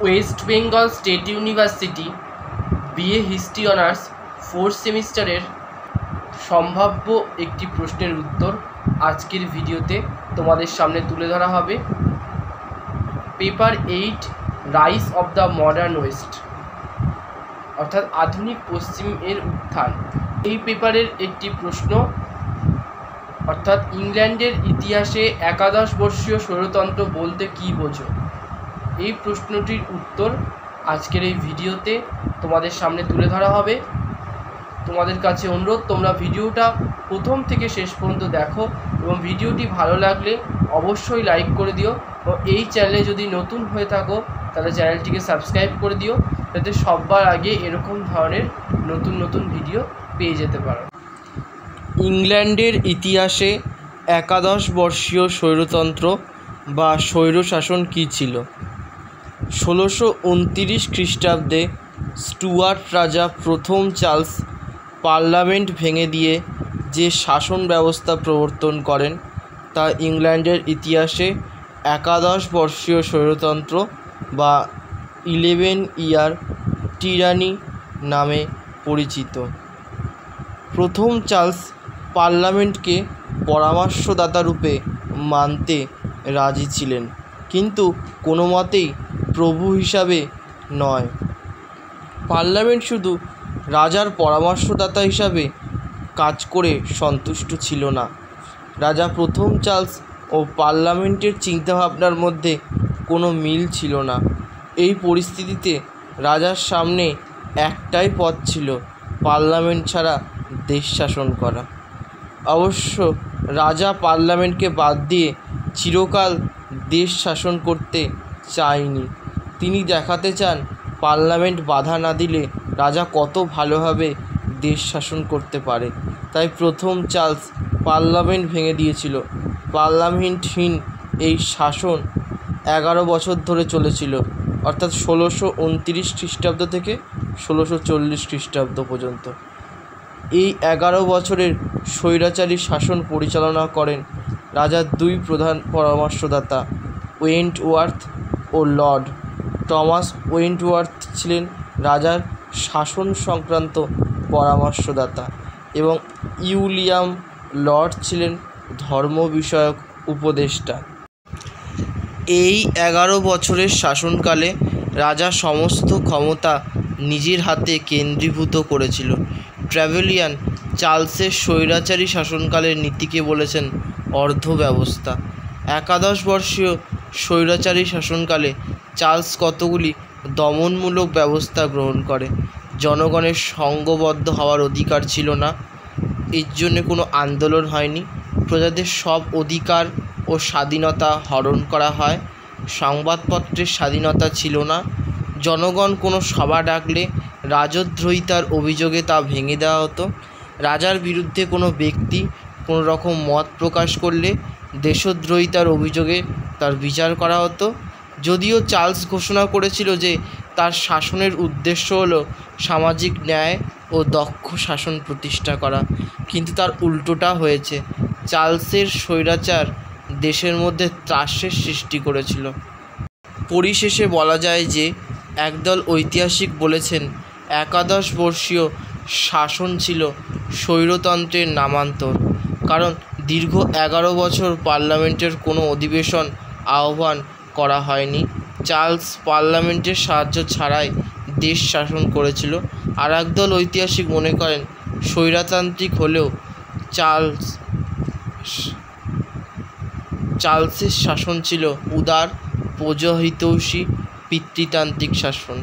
West Bengal state university BA history honours 4th সেমিস্টারের সম্ভাব্য একটি প্রশ্নের উত্তর আজকের ভিডিওতে তোমাদের সামনে তুলে ধরা হবে। Paper 8 rise of the modern West, অর্থাৎ আধুনিক পশ্চিমের উত্থান। এই পেপারের একটি প্রশ্ন, অর্থাৎ ইংল্যান্ডের ইতিহাসে একাদশ বর্ষীয় স্বৈরতন্ত্র বলতে কী বোঝো? এই প্রশ্নটির উত্তর আজকের এই ভিডিওতে তোমাদের সামনে তুলে ধরা হবে। তোমাদের কাছে অনুরোধ, তোমরা ভিডিওটা প্রথম থেকে শেষ পর্যন্ত দেখো এবং ভিডিওটি ভালো লাগলে অবশ্যই লাইক করে দিও ও এই চ্যানেলে যদি নতুন হয়ে থাকো তাহলে চ্যানেলটিকে সাবস্ক্রাইব করে দিও, যাতে সবার আগে এরকম ধরনের নতুন নতুন ভিডিও পেয়ে যেতে পারো। ইংল্যান্ডের ইতিহাসে একাদশ বর্ষীয় স্বৈরতন্ত্র বা স্বৈরশাসন কী ছিল? 1629 খ্রিস্টাব্দে স্টুয়ার্ট রাজা প্রথম চার্লস পার্লামেন্ট ভেঙে দিয়ে যে শাসন ব্যবস্থা প্রবর্তন করেন তা ইংল্যান্ডের ইতিহাসে একাদশ বর্ষীয় স্বৈরতন্ত্র বা 11 ইয়ার টিরানি নামে পরিচিত। প্রথম চার্লস পার্লামেন্টকে পরামর্শদাতা রূপে মানতে রাজি ছিলেন, কিন্তু কোনো মতেই প্রভু হিসাবে নয়। পার্লামেন্ট শুধু রাজার পরামর্শদাতা হিসাবে কাজ করে সন্তুষ্ট ছিল না। রাজা প্রথম চার্লস ও পার্লামেন্টের চিন্তাভাবনার মধ্যে কোনো মিল ছিল না। এই পরিস্থিতিতে রাজার সামনে একটাই পথ ছিল, পার্লামেন্ট ছাড়া দেশ শাসন করা। অবশ্য রাজা পার্লামেন্টকে বাদ দিয়ে চিরকাল দেশ শাসন করতে চায়নি। তিনি দেখাতে চান পার্লামেন্ট বাধা না দিলে রাজা কত ভালোভাবে দেশ শাসন করতে পারে। তাই প্রথম চার্লস পার্লামেন্ট ভেঙে দিয়েছিল। পার্লামেন্টহীন এই শাসন 11 বছর ধরে চলেছিল, অর্থাৎ 1629 খ্রিস্টাব্দ থেকে 1640 খ্রিস্টাব্দ পর্যন্ত। এই 11 বছরের স্বৈরাচারী শাসন পরিচালনা করেন রাজার দুই প্রধান পরামর্শদাতা, ওয়েন্টওয়ার্থ ও লর্ড টমাস। ওয়েন্টওয়ার্থ ছিলেন রাজার শাসন সংক্রান্ত পরামর্শদাতা এবং উইলিয়াম লর্ড ছিলেন ধর্ম বিষয়ক উপদেষ্টা। এই 11 বছরের শাসনকালে রাজা সমস্ত ক্ষমতা নিজের হাতে কেন্দ্রীভূত করেছিল। ট্রেভেলিয়ান চার্লসের স্বৈরাচারী শাসনকালের নীতিকে বলেছেন অর্ধ ব্যবস্থা। একাদশ বর্ষীয় স্বৈরাচারী শাসনকালে চার্লস কতগুলি দমনমূলক ব্যবস্থা গ্রহণ করে। জনগণের সংঘবদ্ধ হওয়ার অধিকার ছিল না, এর জন্য কোনো আন্দোলন হয়নি। প্রজাদের সব অধিকার ও স্বাধীনতা হরণ করা হয়। সংবাদপত্রের স্বাধীনতা ছিল না। জনগণ কোনো সভা ডাকলে রাজদ্রোহিতার অভিযোগে তা ভেঙে দেওয়া হতো। রাজার বিরুদ্ধে কোনো ব্যক্তি কোনো রকম মত প্রকাশ করলে দেশদ্রোহিতার অভিযোগে তার বিচার করা হতো। যদিও চার্লস ঘোষণা করেছিল যে তার শাসনের উদ্দেশ্য হলো সামাজিক ন্যায় ও দক্ষ শাসন প্রতিষ্ঠা করা, কিন্তু তার উল্টোটা হয়েছে। চার্লসের স্বৈরাচার দেশের মধ্যে ত্রাসের সৃষ্টি করেছিল। পরিশেষে বলা যায় যে একদল ঐতিহাসিক বলেছেন একাদশ বর্ষীয় শাসন ছিল স্বৈরতন্ত্রের নামান্তর, কারণ দীর্ঘ 11 বছর পার্লামেন্টের কোনো অধিবেশন আহ্বান করা হয়নি। চার্লস পার্লামেন্টের সাহায্য ছাড়াই দেশ শাসন করেছিল। আর একদল ঐতিহাসিক মনে করেন স্বৈরতান্ত্রিক হলেও চার্লসের শাসন ছিল উদার, প্রজাহিতৈষী, পিতৃতান্ত্রিক শাসন।